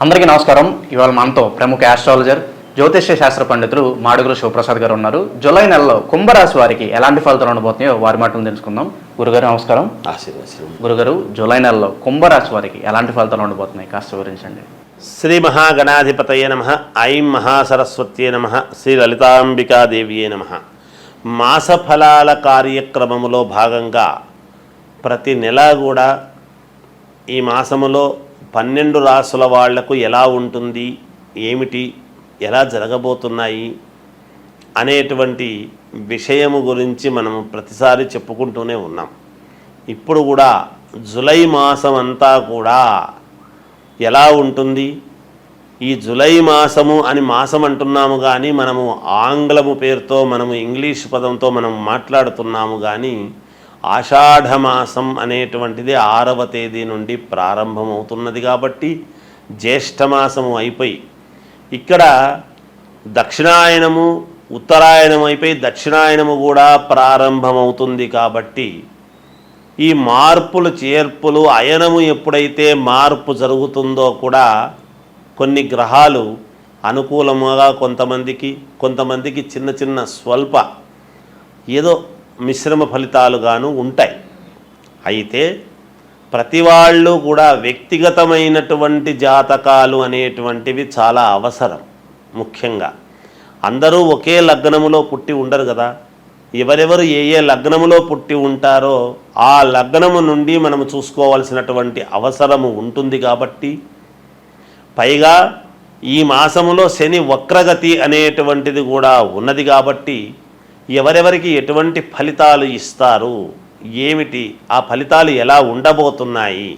అందరికీ నమస్కారం. ఇవాళ మనతో ప్రముఖ ఆస్ట్రాలజర్ జ్యోతిష్య శాస్త్ర పండితులు మాడుగురు శివప్రసాద్ గారు ఉన్నారు. జూలై నెలలో కుంభరాశి వారికి ఎలాంటి ఫలితాలు ఉండబోతున్నాయో వారి మాటలు తెలుసుకుందాం. గురుగారు నమస్కారం. గురుగారు, జూలై నెలలో కుంభరాశి వారికి ఎలాంటి ఫలితాలు ఉండబోతున్నాయి కాస్త వివరించండి. శ్రీ మహాగణాధిపతయే నమః. ఐం మహాసరస్వత్యే నమః. శ్రీ లలితాంబికాదేవియే నమః. మాస ఫలాల కార్యక్రమములో భాగంగా ప్రతి నెల కూడా ఈ మాసములో 12 రాసుల వాళ్లకు ఎలా ఉంటుంది, ఏమిటి, ఎలా జరగబోతున్నాయి అనేటువంటి విషయము గురించి మనం ప్రతిసారి చెప్పుకుంటూనే ఉన్నాం. ఇప్పుడు కూడా జూలై మాసం అంతా కూడా ఎలా ఉంటుంది, ఈ జూలై మాసము అని మాసం అంటున్నాము కానీ మనము ఆంగ్లము పేరుతో మనము ఇంగ్లీష్ పదంతో మనం మాట్లాడుతున్నాము కానీ ఆషాఢమాసం అనేటువంటిది 6వ తేదీ నుండి ప్రారంభమవుతున్నది కాబట్టి జ్యేష్ఠమాసము అయిపోయి ఇక్కడ దక్షిణాయనము ఉత్తరాయణం అయిపోయి దక్షిణాయనము కూడా ప్రారంభమవుతుంది. కాబట్టి ఈ మార్పులు చేర్పులు అయనము ఎప్పుడైతే మార్పు జరుగుతుందో కూడా కొన్ని గ్రహాలు అనుకూలముగా కొంతమందికి చిన్న చిన్న స్వల్ప ఏదో మిశ్రమ ఫలితాలుగాను ఉంటాయి. అయితే ప్రతి వాళ్ళు కూడా వ్యక్తిగతమైనటువంటి జాతకాలు అనేటువంటివి చాలా అవసరం. ముఖ్యంగా అందరూ ఒకే లగ్నములో పుట్టి ఉండరు కదా. ఎవరెవరు ఏ లగ్నములో పుట్టి ఉంటారో ఆ లగ్నము నుండి మనము చూసుకోవాల్సినటువంటి అవసరము ఉంటుంది. కాబట్టి పైగా ఈ మాసములో శని వక్రగతి అనేటువంటిది కూడా ఉన్నది. కాబట్టి ఎవరెవరికి ఎటువంటి ఫలితాలు ఇస్తారు, ఏమిటి, ఆ ఫలితాలు ఎలా ఉండబోతున్నాయి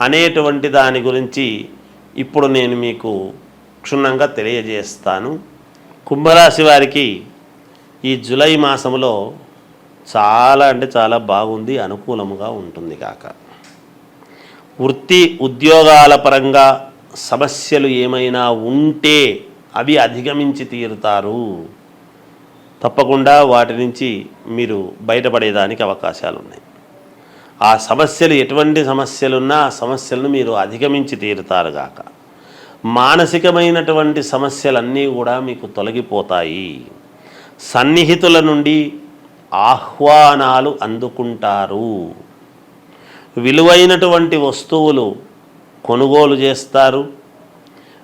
అనేటువంటి దాని గురించి ఇప్పుడు నేను మీకు క్షుణ్ణంగా తెలియజేస్తాను. కుంభరాశి వారికి ఈ జూలై మాసంలో చాలా అంటే చాలా బాగుంది, అనుకూలముగా ఉంటుంది కాక. వృత్తి ఉద్యోగాల పరంగా సమస్యలు ఏమైనా ఉంటే అవి అధిగమించి తీరుతారు. తప్పకుండా వాటి నుంచి మీరు బయటపడేదానికి అవకాశాలు ఉన్నాయి. ఆ సమస్యలు ఎటువంటి సమస్యలున్నా ఆ సమస్యలను మీరు అధిగమించి తీరుతారు గాక. మానసికమైనటువంటి సమస్యలన్నీ కూడా మీకు తొలగిపోతాయి. సన్నిహితుల నుండి ఆహ్వానాలు అందుకుంటారు. విలువైనటువంటి వస్తువులు కొనుగోలు చేస్తారు.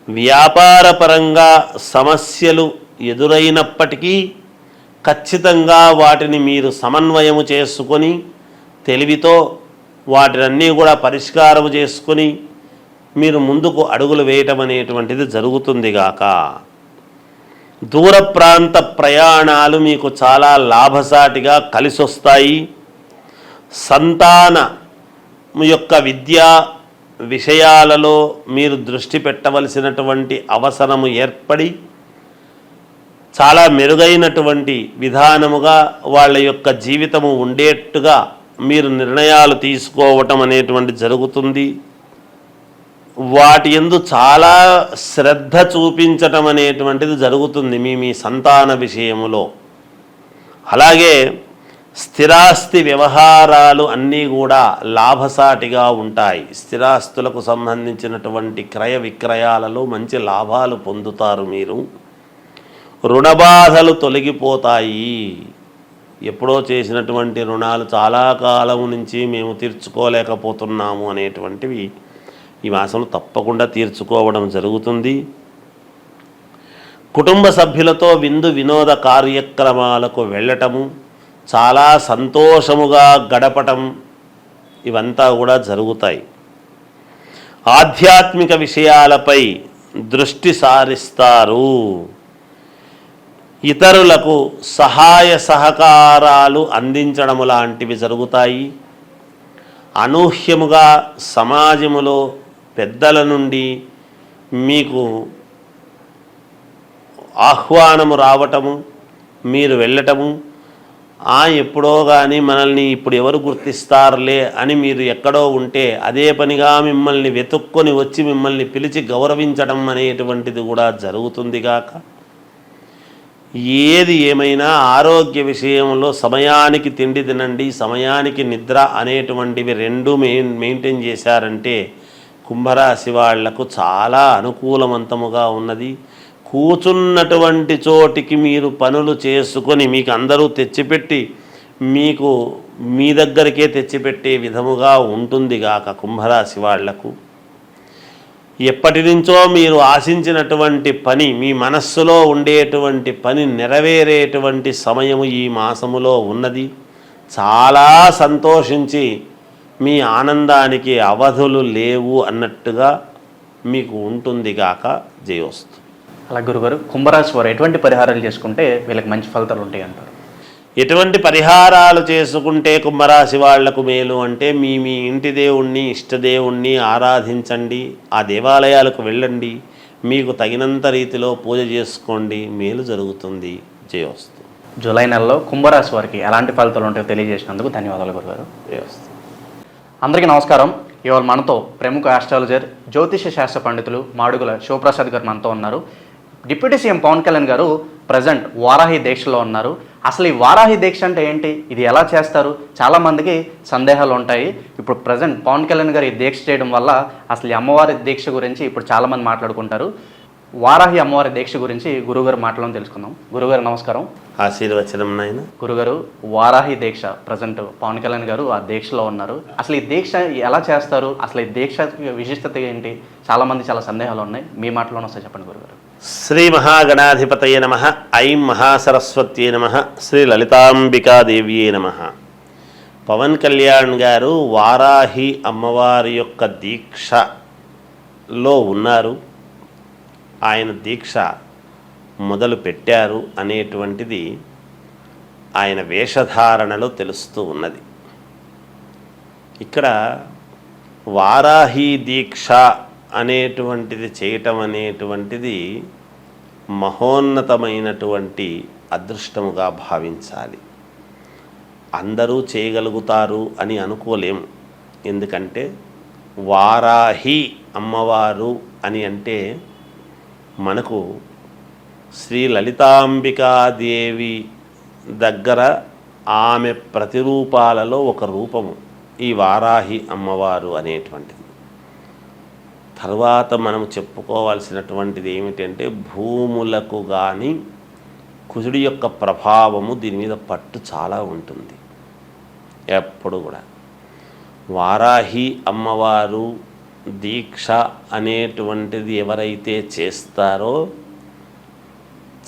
వ్యాపారపరంగా సమస్యలు ఎదురైనప్పటికీ ఖచ్చితంగా వాటిని మీరు సమన్వయము చేసుకొని తెలివితో వాటినన్నీ కూడా పరిష్కారము చేసుకొని మీరు ముందుకు అడుగులు వేయటం అనేటువంటిది జరుగుతుంది గాక. దూర ప్రాంత ప్రయాణాలు మీకు చాలా లాభసాటిగా కలిసొస్తాయి. సంతాన యొక్క విద్యా విషయాలలో మీరు దృష్టి పెట్టవలసినటువంటి అవసరము ఏర్పడి చాలా మెరుగైనటువంటి విధానముగా వాళ్ళ యొక్క జీవితము ఉండేట్టుగా మీరు నిర్ణయాలు తీసుకోవటం అనేటువంటి జరుగుతుంది. వాటి యందు చాలా శ్రద్ధ చూపించటం అనేటువంటిది జరుగుతుంది మీ సంతాన విషయములో. అలాగే స్థిరాస్తి వ్యవహారాలు అన్నీ కూడా లాభసాటిగా ఉంటాయి. స్థిరాస్తులకు సంబంధించినటువంటి క్రయ విక్రయాలలో మంచి లాభాలు పొందుతారు మీరు. రుణబాధలు తొలగిపోతాయి. ఎప్పుడో చేసినటువంటి రుణాలు చాలా కాలం నుంచి మేము తీర్చుకోలేకపోతున్నాము అనేటువంటివి ఈ మాసంలో తప్పకుండా తీర్చుకోవడం జరుగుతుంది. కుటుంబ సభ్యులతో విందు వినోద కార్యక్రమాలకు వెళ్ళటము, చాలా సంతోషముగా గడపటం ఇవంతా కూడా జరుగుతాయి. ఆధ్యాత్మిక విషయాలపై దృష్టి సారిస్తారు. ఇతరులకు సహాయ సహకారాలు అందించడం లాంటివి జరుగుతాయి. అనూహ్యముగా సమాజములో పెద్దల నుండి మీకు ఆహ్వానము రావటము, మీరు వెళ్ళటము, ఎప్పుడో కానీ మనల్ని ఇప్పుడు ఎవరు గుర్తిస్తారులే అని మీరు ఎక్కడో ఉంటే అదే పనిగా మిమ్మల్ని వెతుక్కొని వచ్చి మిమ్మల్ని పిలిచి గౌరవించడం అనేటువంటిది కూడా జరుగుతుంది గాక. ఏది ఏమైనా ఆరోగ్య విషయంలో సమయానికి తిండి తినండి, సమయానికి నిద్ర అనేటువంటివి రెండు మెయింటైన్ చేశారంటే కుంభరాశి వాళ్లకు చాలా అనుకూలవంతముగా ఉన్నది. కూర్చున్నటువంటి చోటికి మీరు పనులు చేసుకొని మీకు అందరూ తెచ్చిపెట్టి మీకు మీ దగ్గరికే తెచ్చిపెట్టే విధముగా ఉంటుంది గాక కుంభరాశి వాళ్లకు. ఎప్పటి నుంచో మీరు ఆశించినటువంటి పని, మీ మనస్సులో ఉండేటువంటి పని నెరవేరేటువంటి సమయము ఈ మాసములో ఉన్నది. చాలా సంతోషించి మీ ఆనందానికి అవధులు లేవు అన్నట్టుగా మీకు ఉంటుంది గాక. జయోస్తు. అలా గురుగారు, కుంభరాశి వారు ఎటువంటి పరిహారాలు చేసుకుంటే వీళ్ళకి మంచి ఫలితాలు ఉంటాయి అంటారు? ఎటువంటి పరిహారాలు చేసుకుంటే కుంభరాశి వాళ్లకు మేలు అంటే, మీ ఇంటి దేవుణ్ణి, ఇష్టదేవుణ్ణి ఆరాధించండి, ఆ దేవాలయాలకు వెళ్ళండి, మీకు తగినంత రీతిలో పూజ చేసుకోండి, మేలు జరుగుతుంది. జయోస్తు. జూలై నెలలో కుంభరాశి వారికి ఎలాంటి ఫలితాలు ఉంటాయో తెలియజేసినందుకు ధన్యవాదాలు గురుగారు. జయోస్తు. అందరికీ నమస్కారం. ఇవాళ మనతో ప్రముఖ ఆస్ట్రాలజర్, జ్యోతిష శాస్త్ర పండితులు మాడుగుల శివప్రసాద్ గారు మనతో ఉన్నారు. డిప్యూటీ సీఎం పవన్ కళ్యాణ్ గారు ప్రజెంట్ వారాహి దీక్షలో ఉన్నారు. అసలు ఈ వారాహి దీక్ష అంటే ఏంటి, ఇది ఎలా చేస్తారు, చాలామందికి సందేహాలు ఉంటాయి. ఇప్పుడు ప్రజెంట్ పవన్ కళ్యాణ్ గారు ఈ దీక్ష చేయడం వల్ల అసలు ఈ అమ్మవారి దీక్ష గురించి ఇప్పుడు చాలామంది మాట్లాడుకుంటారు. వారాహి అమ్మవారి దీక్ష గురించి గురుగారు మాటలను తెలుసుకుందాం. గురుగారు నమస్కారం. ఆశీర్వచనం నాయన. గురుగారు, వారాహి దీక్ష ప్రజెంట్ పవన్ కళ్యాణ్ గారు ఆ దీక్షలో ఉన్నారు. అసలు ఈ దీక్ష ఎలా చేస్తారు, అసలు ఈ దీక్ష విశిష్టత ఏంటి, చాలామంది చాలా సందేహాలు ఉన్నాయి. మీ మాటలోనే వస్తాయి, చెప్పండి గురుగారు. శ్రీ మహాగణాధిపతయే నమః. ఐం మహాసరస్వత్యే నమః. శ్రీ లలితాంబికాదేవియే నమః. పవన్ కళ్యాణ్ గారు వారాహి అమ్మవారి యొక్క దీక్షలో ఉన్నారు. ఆయన దీక్ష మొదలు పెట్టారు అనేటువంటిది ఆయన వేషధారణలో తెలుస్తూ ఉన్నది. ఇక్కడ వారాహి దీక్ష అనేటువంటిది చేయటం అనేటువంటిది మహోన్నతమైనటువంటి అదృష్టముగా భావించాలి. అందరూ చేయగలుగుతారు అని అనుకోలేము. ఎందుకంటే వారాహి అమ్మవారు అని అంటే మనకు శ్రీ లలితాంబికాదేవి దగ్గర ఆమె ప్రతిరూపాలలో ఒక రూపము ఈ వారాహి అమ్మవారు అనేటువంటిది. తర్వాత మనం చెప్పుకోవాల్సినటువంటిది ఏమిటంటే, భూములకు కానీ కుజుడి యొక్క ప్రభావము దీని మీద పట్టు చాలా ఉంటుంది. ఎప్పుడు కూడా వారాహి అమ్మవారు దీక్ష అనేటువంటిది ఎవరైతే చేస్తారో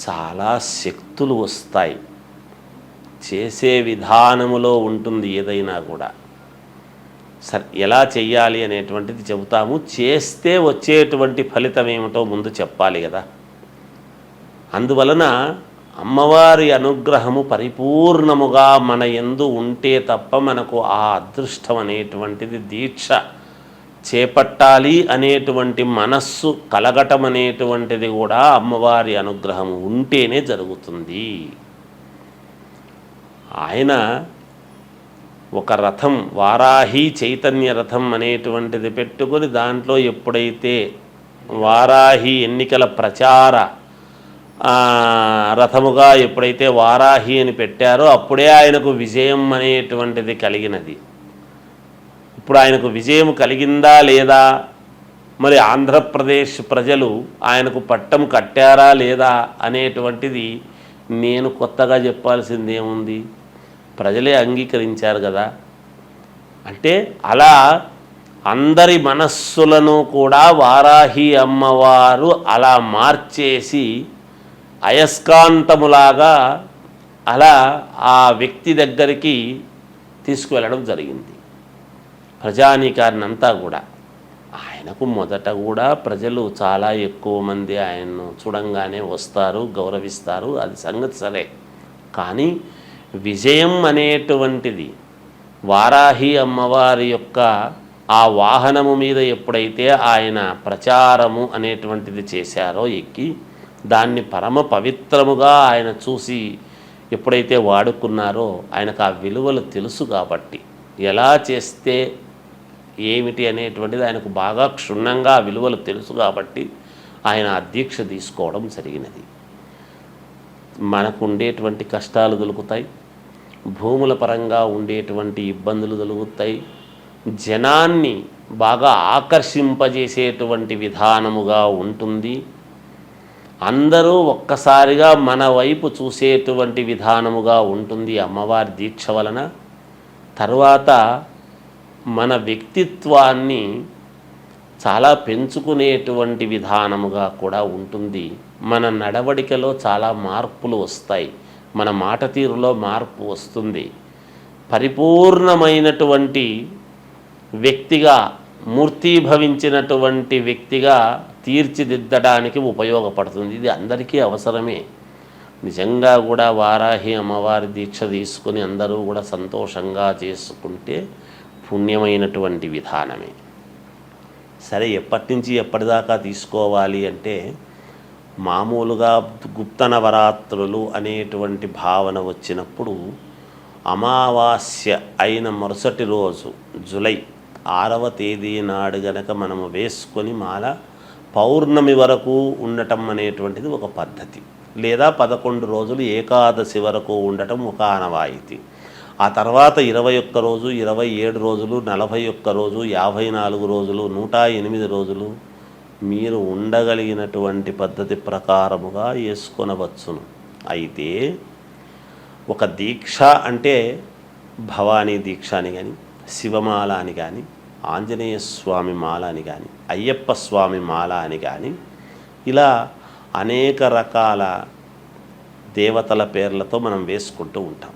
చాలా శక్తులు వస్తాయి. చేసే విధానములో ఉంటుంది ఏదైనా కూడా. సరే, ఎలా చెయ్యాలి అనేటువంటిది చెబుతాము. చేస్తే వచ్చేటువంటి ఫలితం ఏమిటో ముందు చెప్పాలి కదా. అందువలన అమ్మవారి అనుగ్రహము పరిపూర్ణముగా మన యందు ఉంటే తప్ప మనకు ఆ అదృష్టం అనేటువంటిది, దీక్ష చేపట్టాలి అనేటువంటి మనస్సు కలగటం అనేటువంటిది కూడా అమ్మవారి అనుగ్రహం ఉంటేనే జరుగుతుంది. ఆయన ఒక రథం, వారాహి చైతన్య రథం అనేటువంటిది పెట్టుకొని దాంట్లో ఎప్పుడైతే వారాహి ఎన్నికల ప్రచార రథముగా ఎప్పుడైతే వారాహి అని పెట్టారో అప్పుడే ఆయనకు విజయం అనేటువంటిది కలిగినది. ఇప్పుడు ఆయనకు విజయం కలిగిందా లేదా, మరి ఆంధ్రప్రదేశ్ ప్రజలు ఆయనకు పట్టం కట్టారా లేదా అనేటువంటిది నేను కొత్తగా చెప్పాల్సింది ఏముంది, ప్రజలే అంగీకరించారు కదా. అంటే అలా అందరి మనస్సులను కూడా వారాహి అమ్మవారు అలా మార్చేసి అయస్కాంతములాగా అలా ఆ వ్యక్తి దగ్గరికి తీసుకువెళ్ళడం జరిగింది. ప్రజానీకారిని అంతా కూడా. ఆయనకు మొదట కూడా ప్రజలు చాలా ఎక్కువ మంది ఆయన్ను చూడంగానే వస్తారు, గౌరవిస్తారు, అది సంగతి సరే. కానీ విజయం అనేటువంటిది వారాహి అమ్మవారి యొక్క ఆ వాహనము మీద ఎప్పుడైతే ఆయన ప్రచారము అనేటువంటిది చేశారో, ఎక్కి దాన్ని పరమ పవిత్రముగా ఆయన చూసి ఎప్పుడైతే వాడుకున్నారో, ఆయనకు ఆ విలువలు తెలుసు కాబట్టి ఎలా చేస్తే ఏమిటి అనేటువంటిది ఆయనకు బాగా క్షుణ్ణంగా ఆ విలువలు తెలుసు కాబట్టి ఆయన ఆ దీక్ష తీసుకోవడం జరిగినది. మనకు ఉండేటువంటి కష్టాలు దొరుకుతాయి, భూముల పరంగా ఉండేటువంటి ఇబ్బందులు దొరుకుతాయి, జనాన్ని బాగా ఆకర్షింపజేసేటువంటి విధానముగా ఉంటుంది. అందరూ ఒక్కసారిగా మన వైపు చూసేటువంటి విధానముగా ఉంటుంది అమ్మవారి దీక్ష వలన. తర్వాత మన వ్యక్తిత్వాన్ని చాలా పెంచుకునేటువంటి విధానముగా కూడా ఉంటుంది. మన నడవడికలో చాలా మార్పులు వస్తాయి, మన మాట తీరులో మార్పు వస్తుంది. పరిపూర్ణమైనటువంటి వ్యక్తిగా, మూర్తీభవించినటువంటి వ్యక్తిగా తీర్చిదిద్దడానికి ఉపయోగపడుతుంది. ఇది అందరికీ అవసరమే. నిజంగా కూడా వారాహి అమ్మవారి దీక్ష తీసుకుని అందరూ కూడా సంతోషంగా చేసుకుంటే పుణ్యమైనటువంటి విధానమే. సరే, ఎప్పటి నుంచి ఎప్పటిదాకా తీసుకోవాలి అంటే, మామూలుగా గుప్త నవరాత్రులు అనేటువంటి భావన వచ్చినప్పుడు అమావాస్య అయిన మరుసటి రోజు జూలై 6వ తేదీ నాడు గనక మనము వేసుకొని మాల పౌర్ణమి వరకు ఉండటం అనేటువంటిది ఒక పద్ధతి. లేదా 11 రోజులు ఏకాదశి వరకు ఉండటం ఒక ఆనవాయితీ. ఆ తర్వాత 21 రోజు, 27 రోజులు, 41 రోజు, 54 రోజులు, 108 రోజులు మీరు ఉండగలిగినటువంటి పద్ధతి ప్రకారముగా వేసుకొనవచ్చును. అయితే ఒక దీక్ష అంటే భవానీ దీక్ష అని కానీ, శివమాల అని కానీ, ఆంజనేయ స్వామి మాల అని కానీ, అయ్యప్ప స్వామి మాల అని కానీ, ఇలా అనేక రకాల దేవతల పేర్లతో మనం వేసుకుంటూ ఉంటాం.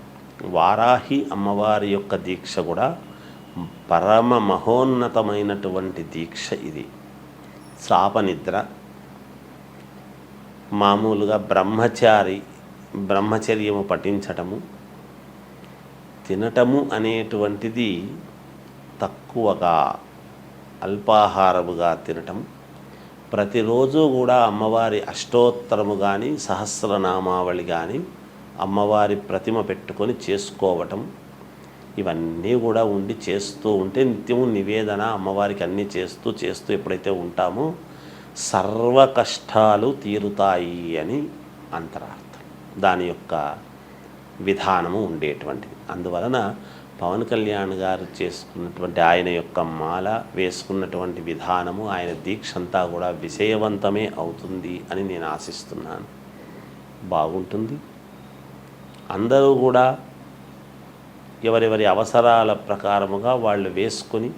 వారాహి అమ్మవారి యొక్క దీక్ష కూడా పరమ మహోన్నతమైనటువంటి దీక్ష. ఇది చాపనిద్ర, మామూలుగా బ్రహ్మచర్యము పఠించటము, తినటము అనేటువంటిది తక్కువగా, అల్పాహారముగా తినటం, ప్రతిరోజు కూడా అమ్మవారి అష్టోత్తరము కానీ, సహస్రనామావళి కానీ, అమ్మవారి ప్రతిమ పెట్టుకొని చేసుకోవటం, ఇవన్నీ కూడా ఉండి చేస్తూ ఉంటే నిత్యము నివేదన అమ్మవారికి అన్నీ చేస్తూ ఎప్పుడైతే ఉంటామో సర్వ కష్టాలు తీరుతాయి అని అంతరార్థం. దాని యొక్క విధానము ఉండేటువంటిది. అందువలన పవన్ కళ్యాణ్ గారు చేసుకున్నటువంటి ఆయన యొక్క మాల వేసుకున్నటువంటి విధానము, ఆయన దీక్ష అంతా కూడా విజయవంతమే అవుతుంది అని నేను ఆశిస్తున్నాను. బాగుంటుంది. అందరూ కూడా ఎవరెవరి అవసరాల ప్రకారముగా వాళ్ళు వేసుకొని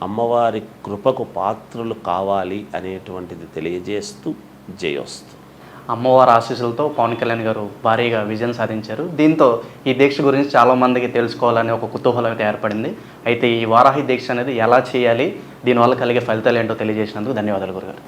అమ్మవారి కృపకు పాత్రులు కావాలి అనేటువంటిది తెలియజేస్తూ జయోస్తు. అమ్మవారి ఆశీస్సులతో పవన్ కళ్యాణ్ గారు భారీగా విజయం సాధించారు. దీంతో ఈ దీక్ష గురించి చాలామందికి తెలుసుకోవాలనే ఒక కుతూహలం అయితే ఏర్పడింది. అయితే ఈ వారాహి దీక్ష అనేది ఎలా చేయాలి, దీనివల్ల కలిగే ఫలితాలు ఏంటో తెలియజేసినందుకు ధన్యవాదాలు గురుగారు.